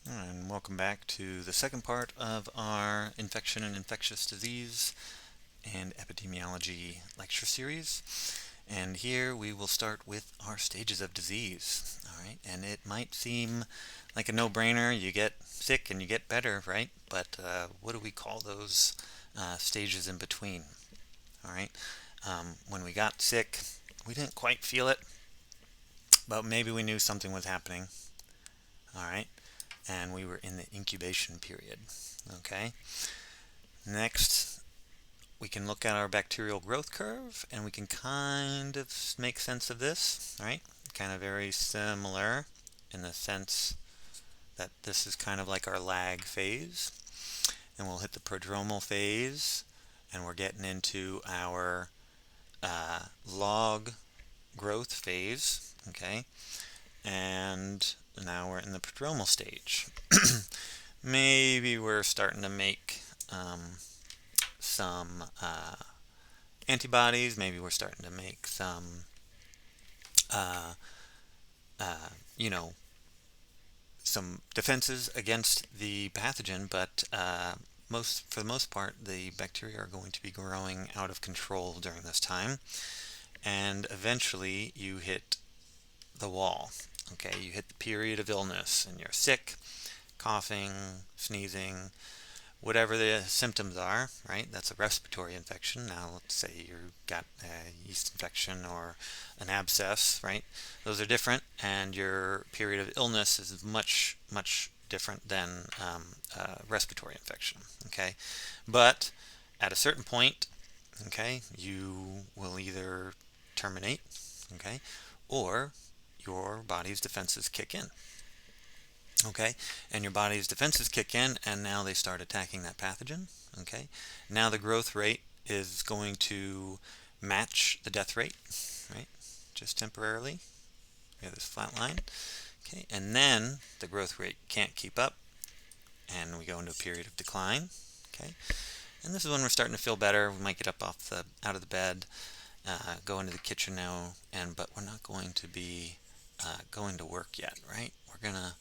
And welcome back to the second part of our infection and infectious disease and epidemiology lecture series. And here we will start with our stages of disease. All right, and it might seem like a no-brainer. You get sick and you get better, right? But what do we call those stages in between? All right, when we got sick, we didn't quite feel it, but maybe we knew something was happening. All right, and we were in the incubation period. Okay. Next, we can look at our bacterial growth curve and we can kind of make sense of this, right? Kind of very similar in the sense that this is kind of like our lag phase. And we'll hit the prodromal phase and we're getting into our log growth phase, okay? And now we're in the prodromal stage. Maybe we're starting to make some antibodies. Maybe we're starting to make some, uh, uh, you know, some defenses against the pathogen, but for the most part, the bacteria are going to be growing out of control during this time, and eventually you hit the wall. Okay, you hit the period of illness, and you're sick, coughing, sneezing, whatever the symptoms are, right? That's a respiratory infection. Now, let's say you got a yeast infection or an abscess, right? Those are different, and your period of illness is much, much different than respiratory infection, okay? But at a certain point, okay, you will either terminate, okay, or your body's defenses kick in. Okay, and your body's defenses kick in, and now they start attacking that pathogen. Okay, now the growth rate is going to match the death rate, right? Just temporarily. We have this flat line. Okay, and then the growth rate can't keep up, and we go into a period of decline. Okay, and this is when we're starting to feel better. We might get up out of the bed, go into the kitchen now, but we're not going to be going to work yet, right? We're gonna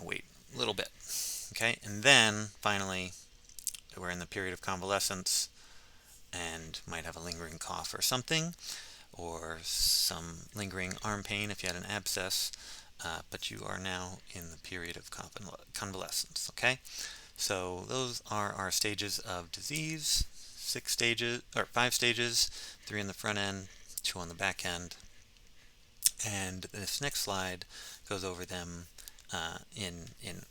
wait a little bit. Okay, and then finally we're in the period of convalescence and might have a lingering cough or something, or some lingering arm pain if you had an abscess, but you are now in the period of convalescence. Okay, so those are our stages of disease. 6 stages, or 5 stages, 3 on the front end, 2 on the back end, and this next slide goes over them in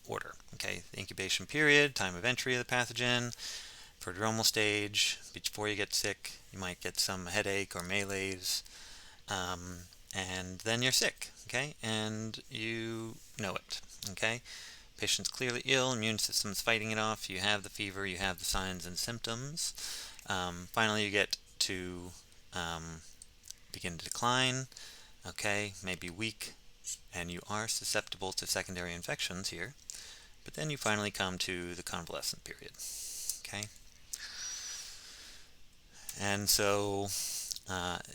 order. Okay, the incubation period, time of entry of the pathogen, prodromal stage. Before you get sick, you might get some headache or malaise, and then you're sick. Okay, and you know it. Okay, patient's clearly ill, immune system's fighting it off. You have the fever, you have the signs and symptoms. Finally, you get to begin to decline. Okay, maybe weak, and you are susceptible to secondary infections here, but then you finally come to the convalescent period. Okay, and so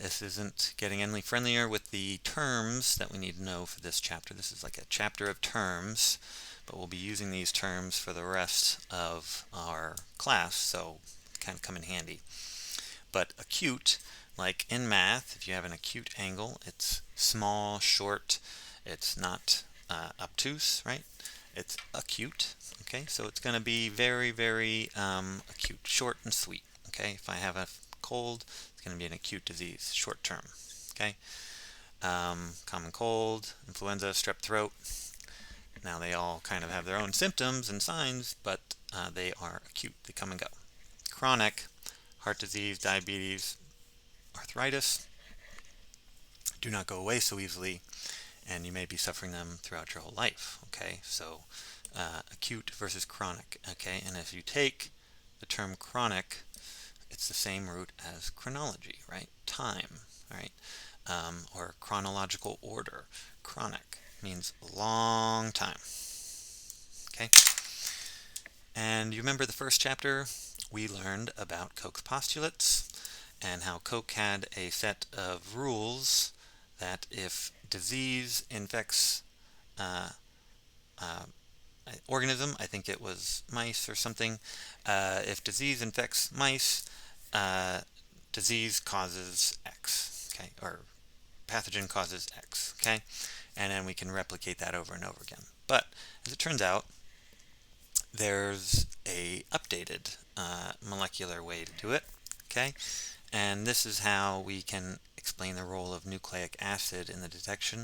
this isn't getting any friendlier with the terms that we need to know for this chapter. This is like a chapter of terms, but we'll be using these terms for the rest of our class, so kind of come in handy. But acute, like in math, if you have an acute angle, it's small, short, it's not obtuse, right? It's acute, okay? So it's going to be very, very acute, short and sweet, okay? If I have a cold, it's going to be an acute disease, short term, okay? Common cold, influenza, strep throat. Now they all kind of have their own symptoms and signs, but they are acute, they come and go. Chronic, heart disease, diabetes, arthritis do not go away so easily, and you may be suffering them throughout your whole life. Okay, so acute versus chronic. Okay, and if you take the term chronic, it's the same root as chronology, right? Time, right? Or chronological order. Chronic means long time. Okay, and you remember the first chapter? We learned about Koch's postulates and how Koch had a set of rules that if disease infects uh, uh, organism. I think it was mice or something. If disease infects mice, disease causes X, okay, or pathogen causes X, okay, and then we can replicate that over and over again. But as it turns out, there's a updated molecular way to do it, okay, and this is how we can explain the role of nucleic acid in the detection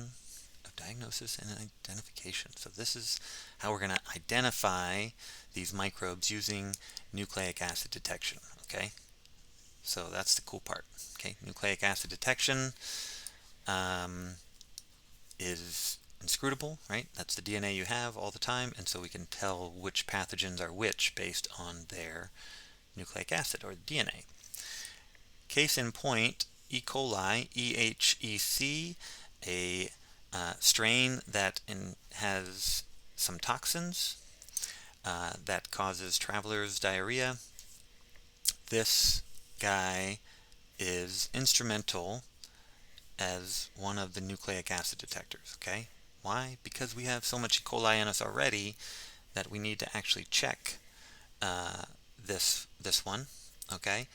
of diagnosis and identification. So this is how we're going to identify these microbes using nucleic acid detection, okay? So that's the cool part, okay? Nucleic acid detection is inscrutable, right? That's the DNA you have all the time, and so we can tell which pathogens are which based on their nucleic acid or DNA. Case in point, E. coli, EHEC, a strain that has some toxins that causes travelers diarrhea. This guy is instrumental as one of the nucleic acid detectors, okay? Why? Because we have so much E. coli in us already that we need to actually check this one, okay?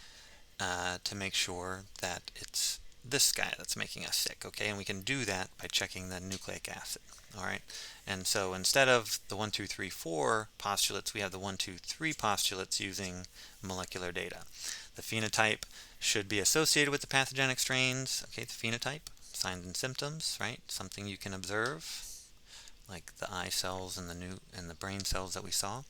To make sure that it's this guy that's making us sick, okay? And we can do that by checking the nucleic acid, all right? And so instead of the 1, 2, 3, 4 postulates, we have the 1, 2, 3 postulates using molecular data. The phenotype should be associated with the pathogenic strains, okay? The phenotype, signs and symptoms, right? Something you can observe, like the eye cells and the brain cells that we saw.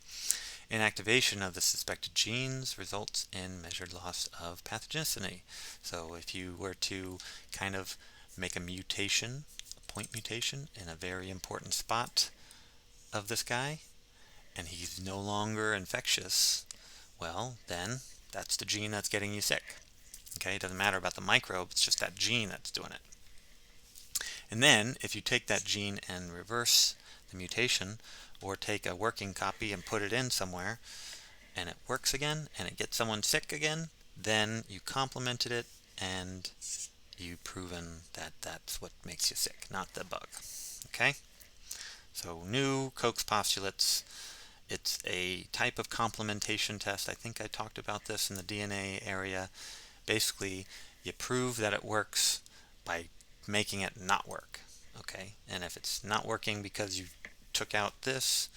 Inactivation of the suspected genes results in measured loss of pathogenicity. So if you were to kind of make a mutation, a point mutation in a very important spot of this guy, and he's no longer infectious, well, then that's the gene that's getting you sick. Okay, it doesn't matter about the microbe, it's just that gene that's doing it. And then if you take that gene and reverse the mutation, or take a working copy and put it in somewhere, and it works again, and it gets someone sick again, then you complemented it, and you've proven that that's what makes you sick, not the bug. Okay? So new Koch's postulates. It's a type of complementation test. I think I talked about this in the DNA area. Basically, you prove that it works by making it not work. Okay? And if it's not working because you took out this,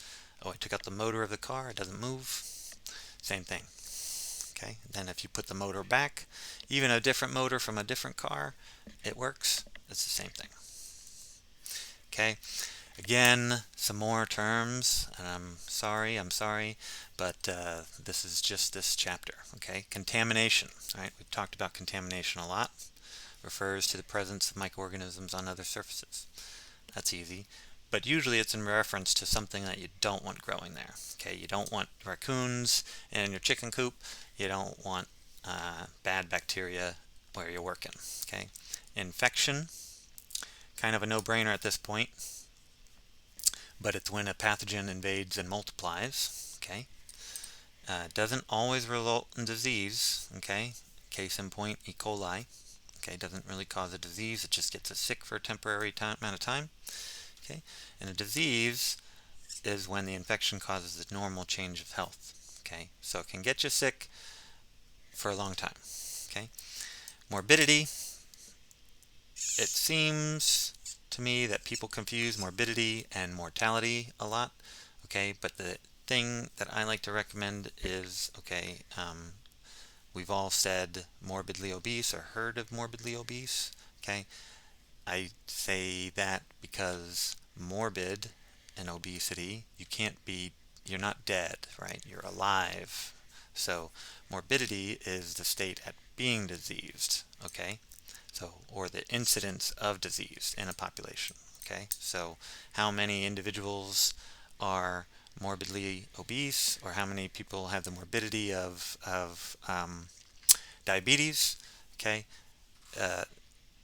I took out the motor of the car, it doesn't move, same thing. Okay, then if you put the motor back, even a different motor from a different car, it works, it's the same thing. Okay, again, some more terms, and I'm sorry, but this is just this chapter. Okay, contamination. All right, we've talked about contamination a lot. Refers to the presence of microorganisms on other surfaces. That's easy. But usually it's in reference to something that you don't want growing there. Okay, you don't want raccoons in your chicken coop. You don't want bad bacteria where you're working. Okay, infection, kind of a no-brainer at this point, but it's when a pathogen invades and multiplies. Okay, doesn't always result in disease. Okay, case in point, E. coli. Okay, doesn't really cause a disease. It just gets us sick for a temporary amount of time. Okay, and a disease is when the infection causes the normal change of health. Okay, so it can get you sick for a long time. Okay, morbidity. It seems to me that people confuse morbidity and mortality a lot. Okay, but the thing that I like to recommend is, okay, we've all said morbidly obese or heard of morbidly obese. Okay, I say that because morbid and obesity, you're not dead, right? You're alive. So morbidity is the state at being diseased, okay? So, or the incidence of disease in a population, okay? So how many individuals are morbidly obese, or how many people have the morbidity of diabetes, okay?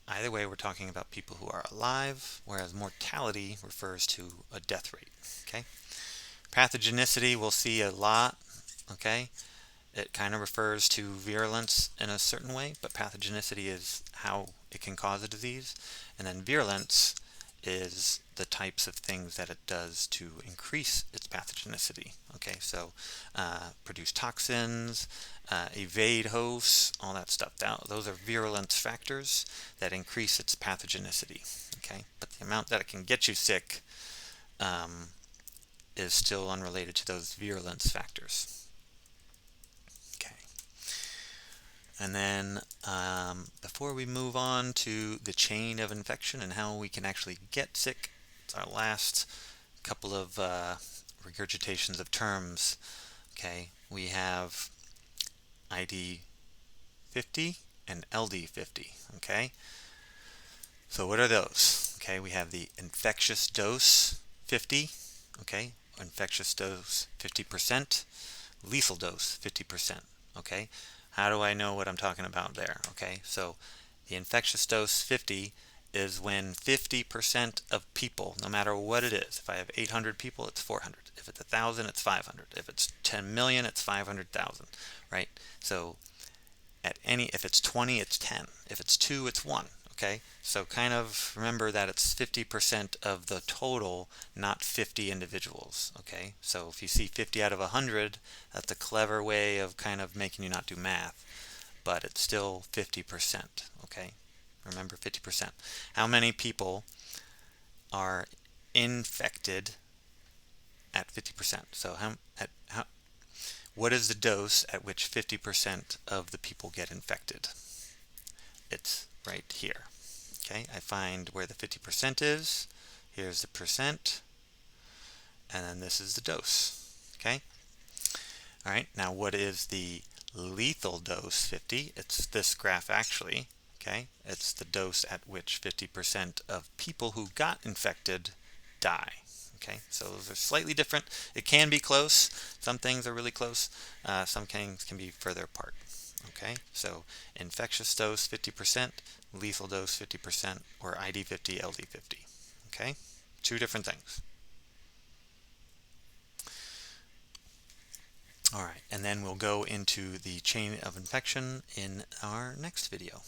Either way, we're talking about people who are alive, whereas mortality refers to a death rate. Okay, pathogenicity we'll see a lot. Okay, it kind of refers to virulence in a certain way, but pathogenicity is how it can cause a disease, and then virulence is the types of things that it does to increase its pathogenicity. Okay, so produce toxins, evade hosts, all that stuff. Those are virulence factors that increase its pathogenicity. Okay, but the amount that it can get you sick is still unrelated to those virulence factors. Okay. And then before we move on to the chain of infection and how we can actually get sick, it's our last couple of regurgitations of terms. Okay, we have ID 50 and LD 50. Okay, so what are those? Okay, we have the infectious dose 50. Okay, infectious dose 50%, lethal dose 50%. Okay, how do I know what I'm talking about there? Okay, so the infectious dose 50 is when 50% of people, no matter what it is, if I have 800 people, it's 400. If it's 1,000, it's 500. If it's 10 million, it's 500,000, right? So if it's 20, it's 10. If it's 2, it's 1. Okay, so kind of remember that it's 50% of the total, not 50 individuals. Okay, so if you see 50 out of 100, that's a clever way of kind of making you not do math, but it's still 50%. Okay, remember 50%. How many people are infected at 50%? So what is the dose at which 50% of the people get infected? It's right here. Okay, I find where the 50% is. Here's the percent. And then this is the dose. Okay? All right, now what is the lethal dose 50? It's this graph actually. Okay, it's the dose at which 50% of people who got infected die. Okay, so those are slightly different. It can be close. Some things are really close. Some things can be further apart. Okay, so infectious dose 50%, lethal dose 50%, or ID 50, LD 50. Okay, two different things. All right, and then we'll go into the chain of infection in our next video.